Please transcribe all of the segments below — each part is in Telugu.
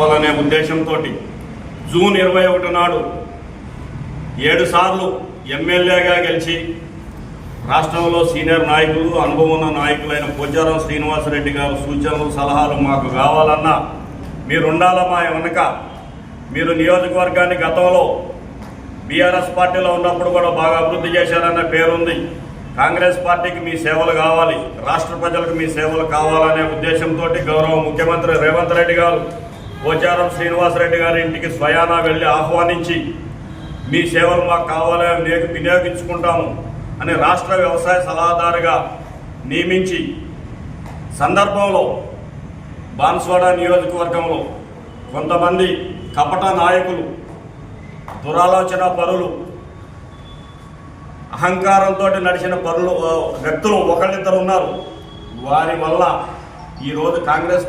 కావాలనే ఉద్దేశంతో జూన్ 21 నాడు 7 సార్లు ఎమ్మెల్యేగా గెలిచి రాష్ట్రంలో సీనియర్ నాయకులు, అనుభవం ఉన్న నాయకులైన పోచారం శ్రీనివాసరెడ్డి గారు సూచనలు, సలహాలు మాకు కావాలన్నా మీరుండాలా మా వెనక. మీరు నియోజకవర్గాన్ని గతంలో బీఆర్ఎస్ పార్టీలో ఉన్నప్పుడు కూడా బాగా అభివృద్ధి చేశారన్న పేరుంది. కాంగ్రెస్ పార్టీకి మీ సేవలు కావాలి, రాష్ట్ర ప్రజలకు మీ సేవలు కావాలనే ఉద్దేశంతో గౌరవ ముఖ్యమంత్రి రేవంత్ రెడ్డి గారు పోచారం శ్రీనివాసరెడ్డి గారి ఇంటికి స్వయానా వెళ్ళి ఆహ్వానించి మీ సేవలు మాకు కావాలని వినియోగించుకుంటాము అని రాష్ట్ర వ్యవసాయ సలహాదారుగా నియమించి సందర్భంలో బాన్స్వాడ నియోజకవర్గంలో కొంతమంది కపట నాయకులు, దురాలోచన పరులు, అహంకారంతో నడిచిన వ్యక్తులు ఒకళ్ళిద్దరు ఉన్నారు. వారి వల్ల ఈరోజు కాంగ్రెస్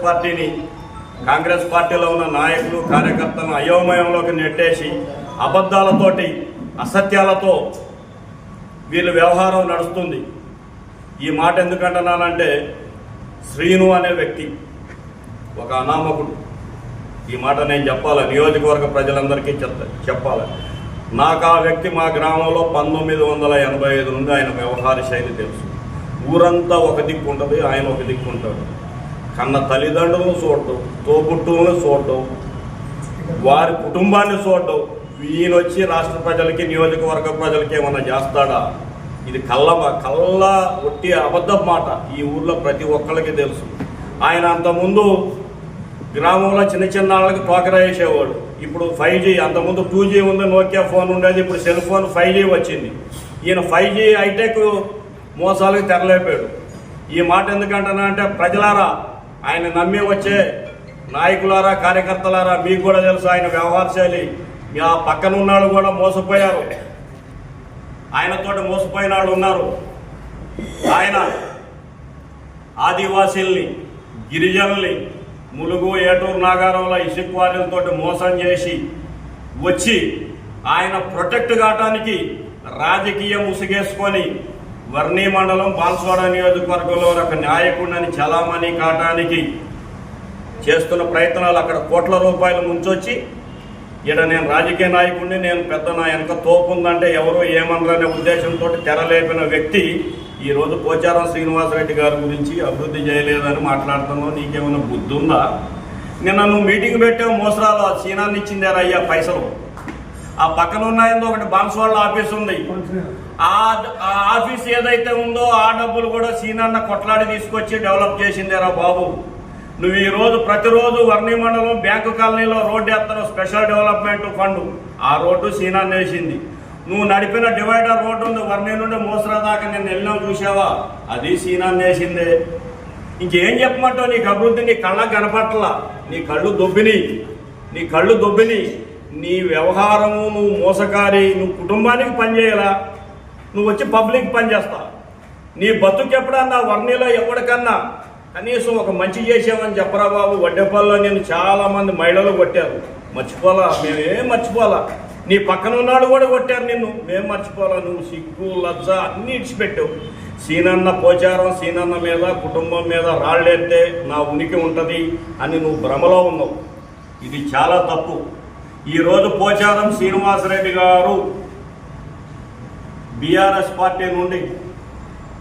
పార్టీలో ఉన్న నాయకులు, కార్యకర్తలను అయోమయంలోకి నెట్టేసి అబద్ధాలతోటి, అసత్యాలతో వీళ్ళ వ్యవహారం నడుస్తుంది. ఈ మాట ఎందుకంటున్నానంటే శ్రీను అనే వ్యక్తి ఒక అనామకుడు. ఈ మాట నేను చెప్పాలి, నియోజకవర్గ ప్రజలందరికీ చెప్పాలి. నాకు ఆ వ్యక్తి మా గ్రామంలో 1985 నుండి ఆయన వ్యవహార శైలి తెలుసు. ఊరంతా ఒక దిక్కు ఉంటుంది, ఆయన ఒక దిక్కు ఉంటాడు. కన్న తల్లిదండ్రులను చూడటం, తోబుట్టువులను చూడటం, వారి కుటుంబాన్ని చూడటం. ఈయన వచ్చి రాష్ట్ర ప్రజలకి, నియోజకవర్గ ప్రజలకి ఏమన్నా చేస్తాడా? ఇది కళ్ళ ఒట్టి అబద్ధం మాట. ఈ ఊర్లో ప్రతి ఒక్కరికి తెలుసు. ఆయన అంతకుముందు గ్రామంలో చిన్న వాళ్ళకి టోకరా వేసేవాడు. ఇప్పుడు 5G, అంతకుముందు 2G ఉంది, నోకియా ఫోన్ ఉండేది. ఇప్పుడు సెల్ ఫోన్ 5G వచ్చింది. ఈయన 5G హైటెక్ మోసాలకు తెరలేపాడు. ఈ మాట ఎందుకంటున్నా అంటే ప్రజలారా, ఆయన నమ్మి వచ్చే నాయకులారా, కార్యకర్తలారా, మీకు కూడా తెలుసు ఆయన వ్యవహార శైలి. ఆ పక్కన ఉన్నాడు కూడా మోసపోయారు, ఆయనతోటి మోసపోయిన వాళ్ళు ఉన్నారు. ఆయన ఆదివాసీల్ని, గిరిజనుల్ని, ములుగు, ఏటూరు, నాగారంలో ఇసుక క్వారీలతోటి మోసం చేసి వచ్చి ఆయన ప్రొటెక్ట్ కావటానికి రాజకీయం ఉసిగేసుకొని వర్ణి మండలం బాన్స్వాడ నియోజకవర్గంలో ఒక నాయకుడిని చలామణి కావటానికి చేస్తున్న ప్రయత్నాలు అక్కడ కోట్ల రూపాయలు ముంచొచ్చి ఈడ నేను రాజకీయ నాయకుడిని, నేను పెద్ద నా వెనక తోపుందంటే ఎవరు ఏమనరనే ఉద్దేశంతో తెరలేపిన వ్యక్తి ఈరోజు పోచారం శ్రీనివాసరెడ్డి గారి గురించి అభివృద్ధి చేయలేదని మాట్లాడుతున్నావు. నీకేమైనా బుద్ధి ఉందా? నిన్న నువ్వు మీటింగ్ పెట్టావు మోసరాలు, ఆ సీనాన్ని ఇచ్చిందారా అయ్యా పైసలు. ఆ పక్కన ఉన్నాయందో ఒకటి బాన్స్వాడ ఆఫీస్ ఉంది. ఆ ఆఫీస్ ఏదైతే ఉందో ఆ డబ్బులు కూడా సీనాన్న కొట్లాడి తీసుకొచ్చి డెవలప్ చేసిందేరా బాబు. నువ్వు ఈరోజు ప్రతిరోజు వర్ణి మండలం బ్యాంకు కాలనీలో రోడ్డు వేస్తాను, స్పెషల్ డెవలప్మెంట్ ఫండ్. ఆ రోడ్డు సీనాన్ని వేసింది. నువ్వు నడిపిన డివైడర్ రోడ్డు ఉంది, వర్ణి నుండి మోసరా దాకా నేను వెళ్ళాం చూసావా, అది సీనాన్ని వేసిందే. ఇంకేం చెప్పమంటావు? నీకు అభివృద్ధి నీ కళ్ళకు కనపట్లా. నీ కళ్ళు దొబ్బిని. నీ వ్యవహారము, నువ్వు మోసకారి. నువ్వు కుటుంబానికి పనిచేయాలా? నువ్వు వచ్చి పబ్లిక్ పనిచేస్తా. నీ బతుకు ఎప్పుడన్నా వర్ణిలో ఎవరికన్నా కనీసం ఒక మంచి చేసామని చెప్పరా బాబు. వడ్డేపల్లిలో నేను చాలామంది మహిళలు కొట్టారు, మర్చిపోలా. మేమేం మర్చిపోలా. నీ పక్కన ఉన్నాడు కూడా కొట్టారు నిన్ను, మేము మర్చిపోలా. నువ్వు సిగ్గు, లజ్జ అన్నీ ఇడిచిపెట్టావు. సీనన్న పోచారం, సీనన్న మీద, కుటుంబం మీద రాళ్ళేస్తే నా ఉనికి ఉంటుంది అని నువ్వు భ్రమలో ఉన్నావు. ఇది చాలా తప్పు. ఈరోజు పోచారం శ్రీనివాసరెడ్డి గారు బీఆర్ఎస్ పార్టీ నుండి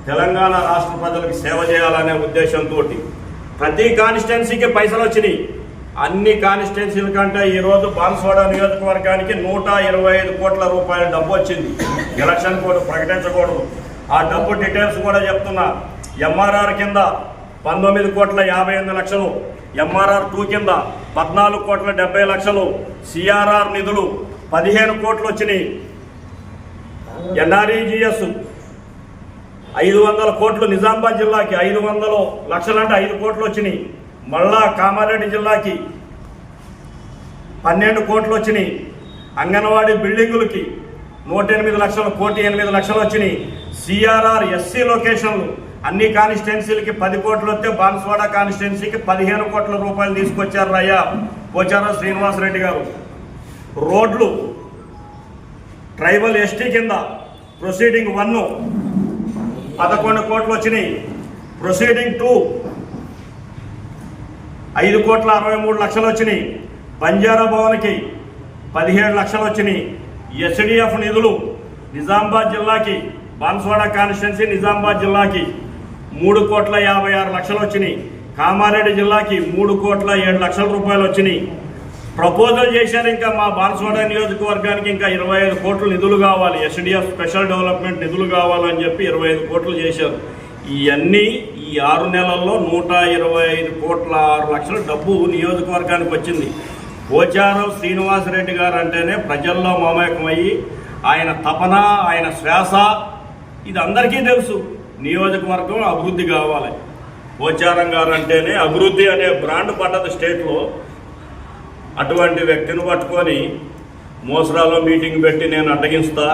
తెలంగాణ రాష్ట్ర ప్రజలకు సేవ చేయాలనే ఉద్దేశంతో ప్రతి కాన్స్టిట్యున్సీకి పైసలు వచ్చినాయి. అన్ని కాన్స్టిట్యున్సీల కంటే ఈరోజు బాన్స్వాడ నియోజకవర్గానికి 125 కోట్ల రూపాయల డబ్బు వచ్చింది. ఎలక్షన్ కోడ్ ప్రకటించకూడదు. ఆ డబ్బు డీటెయిల్స్ కూడా చెప్తున్నా. ఎంఆర్ఆర్ కింద 19,58,00,000, ఎంఆర్ఆర్ 2 కింద 14,70,00,000, సిఆర్ఆర్ నిధులు 15 కోట్లు వచ్చినాయి. ఎన్ఆర్ఈజిఎస్ 500 కోట్లు, నిజామాబాద్ జిల్లాకి 500 లక్షలంటే 5 కోట్లు వచ్చినాయి. మళ్ళా కామారెడ్డి జిల్లాకి 12 కోట్లు వచ్చినాయి. అంగన్వాడీ బిల్డింగులకి 108 లక్షలు, 1,08,00,000 వచ్చినాయి. సిఆర్ఆర్ ఎస్సీ లొకేషన్లు అన్ని కాన్స్టిట్యున్సీలకి 10 కోట్లు వస్తే బాన్స్వాడ కాన్స్టిట్యున్సీకి 15 కోట్ల రూపాయలు తీసుకొచ్చారు అయ్యా పోచారం శ్రీనివాసరెడ్డి గారు. రోడ్లు ట్రైబల్ ఎస్టీ కింద ప్రొసీడింగ్ 1 11 కోట్లు వచ్చినాయి. ప్రొసీడింగ్ 2 5,63,00,000 వచ్చినాయి. బంజారా భవన్కి 17 లక్షలు వచ్చినాయి. ఎస్డిఎఫ్ నిధులు నిజామాబాద్ జిల్లాకి, బాన్స్వాడ కాన్స్టిట్యున్సీ నిజామాబాద్ జిల్లాకి 3,56,00,000 వచ్చినాయి. కామారెడ్డి జిల్లాకి 3,07,00,000 రూపాయలు వచ్చినాయి. ప్రపోజల్ చేశారు, ఇంకా మా బాన్స్వాడ నియోజకవర్గానికి ఇంకా 25 కోట్ల నిధులు కావాలి, ఎస్డిఎఫ్ స్పెషల్ డెవలప్మెంట్ నిధులు కావాలని చెప్పి 25 కోట్లు చేశారు. ఇవన్నీ ఈ 6 నెలల్లో 125,06,00,000 డబ్బు నియోజకవర్గానికి వచ్చింది. పోచారం శ్రీనివాసరెడ్డి గారు అంటేనే ప్రజల్లో మమేకమయ్యి ఆయన తపన, ఆయన శ్వాస ఇది అందరికీ తెలుసు. నియోజకవర్గం అభివృద్ధి కావాలి. పోచారం గారు అంటేనే అభివృద్ధి అనే బ్రాండ్ పడ్డది స్టేట్లో. అటువంటి వ్యక్తిని పట్టుకొని మోసరాలో మీటింగ్ పెట్టి నేను అడ్డగిస్తా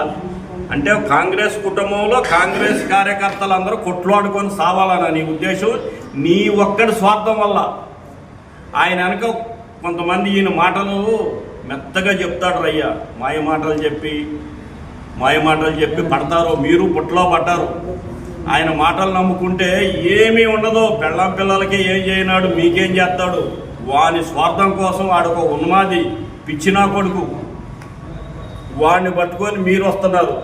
అంటే కాంగ్రెస్ కుటుంబంలో కాంగ్రెస్ కార్యకర్తలు అందరూ కొట్లాడుకొని సావాలన్న నీ ఉద్దేశం. నీ ఒక్కడి స్వార్థం వల్ల ఆయన వెనక కొంతమంది ఈయన మాటలు మెత్తగా చెప్తాడు రయ్యా, మాయ మాటలు చెప్పి పడతారు. మీరు పుట్లో పడ్డారు. ఆయన మాటలు నమ్ముకుంటే ఏమీ ఉండదు. పెళ్ళాం పిల్లలకి ఏం చేయనాడు, మీకేం చేస్తాడు? వాని స్వార్థం కోసం వాడికి ఉన్మాది పిచ్చినా కొడుకు, వాడిని పట్టుకొని మీరు వస్తున్నారు.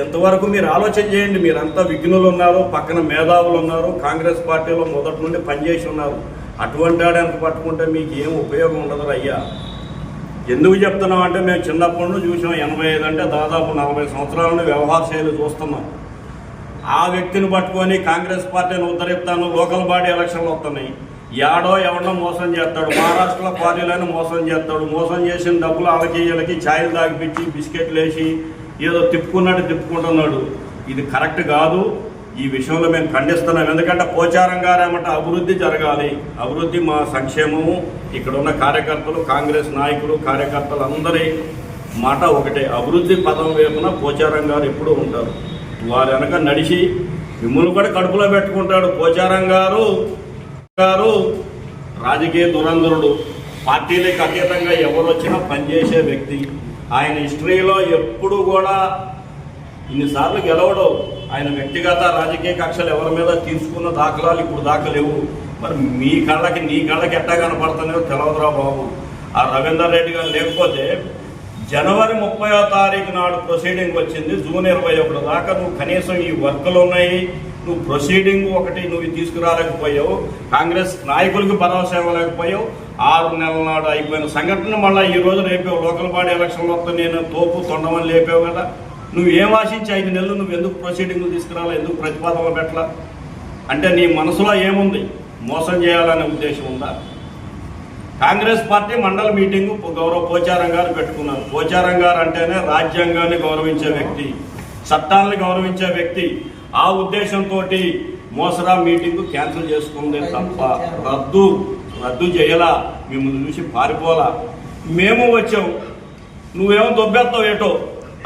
ఎంతవరకు మీరు ఆలోచన చేయండి. మీరంతా విఘ్నులు ఉన్నారు, పక్కన మేధావులు ఉన్నారు, కాంగ్రెస్ పార్టీలో మొదటి నుండి పనిచేసి ఉన్నారు. అటువంటి వాడిని పట్టుకుంటే మీకు ఏం ఉపయోగం ఉండదు అయ్యా. ఎందుకు చెప్తున్నాం అంటే మేము చిన్నప్పటి నుండి చూసాం. 85 అంటే దాదాపు 40 సంవత్సరాల నుండి వ్యవహార శైలి చూస్తున్నాం. ఆ వ్యక్తిని పట్టుకొని కాంగ్రెస్ పార్టీని ఉద్ధరిస్తాను, లోకల్ బాడీ ఎలక్షన్లు వస్తున్నాయి, ఎవడో మోసం చేస్తాడు. మహారాష్ట్రలో క్వారీలను మోసం చేస్తాడు. మోసం చేసిన డబ్బులు ఆలకీయాలకి ఛాయలు తాగిపించి బిస్కెట్లు వేసి ఏదో తిప్పుకుంటున్నాడు. ఇది కరెక్ట్ కాదు. ఈ విషయంలో మేము ఖండిస్తున్నాం. ఎందుకంటే పోచారం గారు ఏమంటే అభివృద్ధి జరగాలి, అభివృద్ధి మా సంక్షేమము. ఇక్కడ ఉన్న కార్యకర్తలు, కాంగ్రెస్ నాయకులు, కార్యకర్తలు అందరి మాట ఒకటే, అభివృద్ధి పదం వైపున పోచారం గారు ఎప్పుడూ ఉంటారు. వారి వెనక నడిచి మిమ్మల్ని కూడా కడుపులో పెట్టుకుంటాడు. పోచారం గారు రాజకీయ దురంధరుడు. పార్టీలకు అతీతంగా ఎవరు వచ్చినా పనిచేసే వ్యక్తి. ఆయన హిస్టరీలో ఎప్పుడు కూడా ఇన్నిసార్లు గెలవడం, ఆయన వ్యక్తిగత రాజకీయ కక్షలు ఎవరి మీద తీసుకున్న దాఖలాలు ఇప్పుడు దాకా లేవు. మరి నీ కళ్ళకి ఎట్టా కనపడుతున్నాయో తెలవదురా బాబు. ఆ రవీందర్ రెడ్డి గారు లేకపోతే జనవరి 30వ తారీఖు నాడు ప్రొసీడింగ్ వచ్చింది. జూన్ 21 దాకా నువ్వు కనీసం ఈ వర్కులు ఉన్నాయి, నువ్వు ప్రొసీడింగ్ ఒకటి నువ్వు తీసుకురాలేకపోయావు. కాంగ్రెస్ నాయకులకు భరోసా ఇవ్వలేకపోయావు. 6 నెలల నాడు అయిపోయిన సంఘటన మళ్ళీ ఈ రోజు రేపావు. లోకల్ బాడీ ఎలక్షన్లు వస్తే నేను తోపు తొండమని లేపావు కదా. నువ్వు ఏం ఆశించి 5 నెలలు నువ్వు ఎందుకు ప్రొసీడింగ్లు తీసుకురాలా, ఎందుకు ప్రతిపాదనలు పెట్టలా? అంటే నీ మనసులో ఏముంది? మోసం చేయాలనే ఉద్దేశం ఉందా? కాంగ్రెస్ పార్టీ మండల మీటింగు గౌరవ పోచారం గారు పెట్టుకున్నారు. పోచారం గారు అంటేనే రాజ్యాంగాన్ని గౌరవించే వ్యక్తి, చట్టాలను గౌరవించే వ్యక్తి. ఆ ఉద్దేశంతో మోసరా మీటింగు క్యాన్సిల్ చేసుకుందే తప్ప రద్దు చేయలా. మిమ్మల్ని చూసి పారిపోలా. మేము వచ్చాం, నువ్వేమో దొబ్బెత్తావు ఏటో.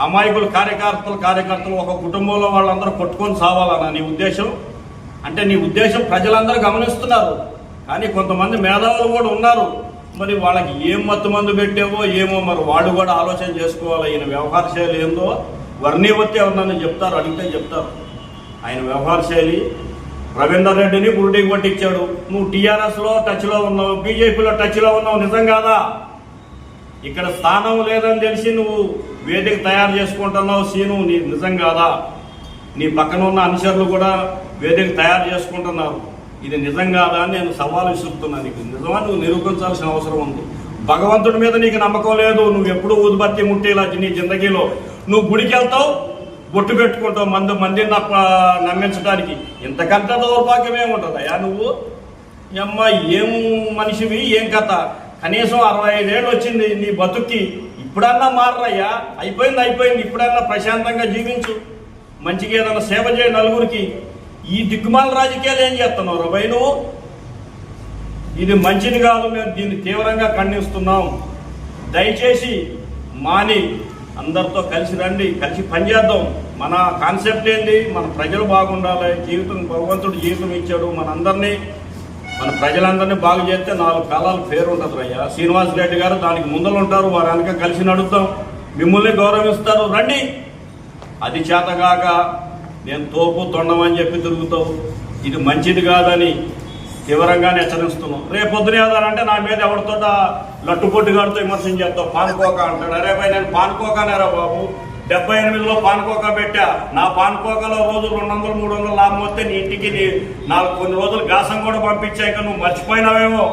అమాయకులు కార్యకర్తలు ఒక కుటుంబంలో వాళ్ళందరూ కొట్టుకొని సావాలన్నా నీ ఉద్దేశం? అంటే నీ ఉద్దేశం ప్రజలందరూ గమనిస్తున్నారు. కానీ కొంతమంది మేధావులు కూడా ఉన్నారు. మరి వాళ్ళకి ఏం మత్తు మందు పెట్టావో ఏమో, మరి వాళ్ళు కూడా ఆలోచన చేసుకోవాలి. ఈయన వ్యవహార శైలి ఏందో వర్ణీవత్తి ఎవరినని చెప్తారు, అడిగితే చెప్తారు. ఆయన వ్యవహార శైలి రవీందర్ రెడ్డిని గురుడికి పట్టించాడు. నువ్వు టీఆర్ఎస్లో టచ్లో ఉన్నావు, బీజేపీలో టచ్లో ఉన్నావు, నిజం కాదా? ఇక్కడ స్థానం లేదని తెలిసి నువ్వు వేదిక తయారు చేసుకుంటున్నావు సీను, నీ నిజం కాదా? నీ పక్కన ఉన్న అనుచరులు కూడా వేదిక తయారు చేసుకుంటున్నారు. ఇది నిజం కాదా అని నేను సవాలు విసురుతున్నాను. నీకు నిజమా నువ్వు నిరూపించాల్సిన అవసరం ఉంది. భగవంతుడి మీద నీకు నమ్మకం లేదు. నువ్వు ఎప్పుడు ఊదుబత్తి ముట్టేలా నీ జిందగీలో నువ్వు గుడికి వెళ్తావు, బొట్టు పెట్టుకుంటావు మందిని నమ్మించడానికి. ఇంతకంటే దౌర్భాగ్యమే ఉంటుందయ్యా నువ్వు. అమ్మ ఏం మనిషివి, ఏం కథ? కనీసం 65 ఏళ్ళు వచ్చింది నీ బతుక్కి. ఇప్పుడన్నా మారయ్యా. అయిపోయింది. ఇప్పుడన్నా ప్రశాంతంగా జీవించు, మంచిగా ఏదైనా సేవ చేయ నలుగురికి. ఈ దిక్కుమాల రాజకీయాలు ఏం చేస్తున్నావు రబాయ్ నువ్వు? ఇది మంచిది కాదు. మేము దీన్ని తీవ్రంగా ఖండిస్తున్నాం. దయచేసి మాని అందరితో కలిసి రండి, కలిసి పనిచేద్దాం. మన కాన్సెప్ట్ ఏంది? మన ప్రజలు బాగుండాలి. భగవంతుడు జీవితం ఇచ్చాడు మనందరినీ. మన ప్రజలందరినీ బాగు చేస్తే 4 కాలాలు పేరు ఉంటుంది అయ్యా. శ్రీనివాస్ రెడ్డి గారు దానికి ముందలు ఉంటారు. వారు వెనక కలిసి నడుద్దాం. మిమ్మల్ని గౌరవిస్తారు, రండి. అది చేతగాక నేను తోపు తొండమని చెప్పి తిరుగుతావు. ఇది మంచిది కాదని తీవ్రంగానే హెచ్చరిస్తున్నాం. రేపు పొద్దున ఏదానంటే నా మీద ఎవరితో లట్టుపొట్టుగాడితో విమర్శనం చేస్తావు, పానుకోక అంటాడు. అరే భయ్ నేను పానుకోకనేరా బాబు, 78లో పానుకోక పెట్టా. నా పానుకోకలో రోజు 200-300 లాభం వస్తే నీ ఇంటికి నాకు కొన్ని రోజులు గాసం కూడా పంపించాక నువ్వు మర్చిపోయినావేమో.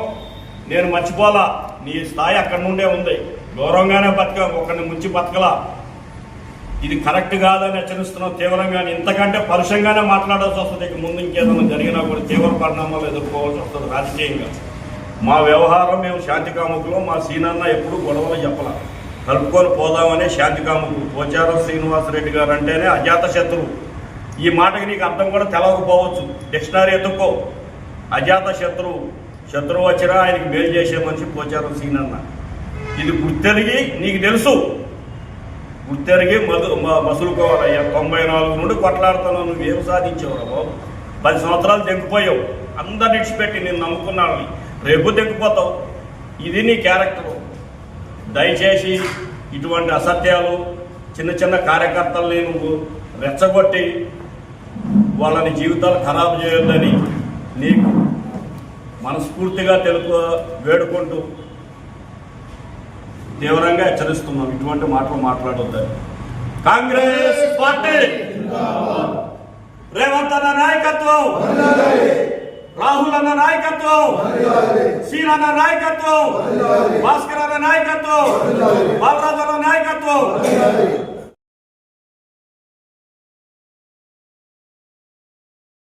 నేను మర్చిపోలా, నీ స్థాయి అక్కడి నుండే ఉంది. గౌరవంగానే బతక, ఒకరిని ముంచి బతకలా. ఇది కరెక్ట్ కాదని హెచ్చరిస్తున్నాం తీవ్రంగానే. ఇంతకంటే పరుషంగానే మాట్లాడాల్సి వస్తుంది. ఇక ముందు ఇంకేదైనా జరిగినా కూడా తీవ్ర పరిణామాలు ఎదుర్కోవాల్సి వస్తుంది రాజకీయంగా. మా వ్యవహారం మేము శాంతి కాముకులు. మా సీనన్న ఎప్పుడు గొడవలు చెప్పాల, కలుపుకొని పోదామనే శాంతి కాముకులు. పోచారం శ్రీనివాసరెడ్డి గారు అంటేనే అజాత శత్రువు. ఈ మాటకి నీకు అర్థం కూడా తెలవకపోవచ్చు, డిక్షనరీ ఎత్తుక్కో. అజాత శత్రువు వచ్చినా ఆయనకి మేలు చేసే మనిషి పోచారం సీనన్న. ఇది గుర్తెరిగి నీకు తెలుసు, గుర్తెరిగి మసులుకోవాలయ్యా. 94 నుండి కొట్లాడుతున్నావు, నువ్వేం సాధించావు బాబు? 10 సంవత్సరాలు తెగిపోయావు, అందరిని ఇచ్చిపెట్టి నేను నమ్ముకున్నాను. రేపు తెగిపోతావు. ఇది నీ క్యారెక్టరు. దయచేసి ఇటువంటి అసత్యాలు చిన్న చిన్న కార్యకర్తల్ని నువ్వు రెచ్చగొట్టి వాళ్ళని జీవితాలు ఖరాబు చేయొద్దని నీకు మనస్ఫూర్తిగా వేడుకుంటూ తీవ్రంగా హెచ్చరిస్తున్నాం. ఇటువంటి మాటలు మాట్లాడొద్దని. కాంగ్రెస్ పార్టీ రేవంత్ అన్న నాయకత్వం, రాహుల్ అన్న నాయకత్వం, సీన్ అన్న నాయకత్వం, భాస్కర్ అన్న నాయకత్వం,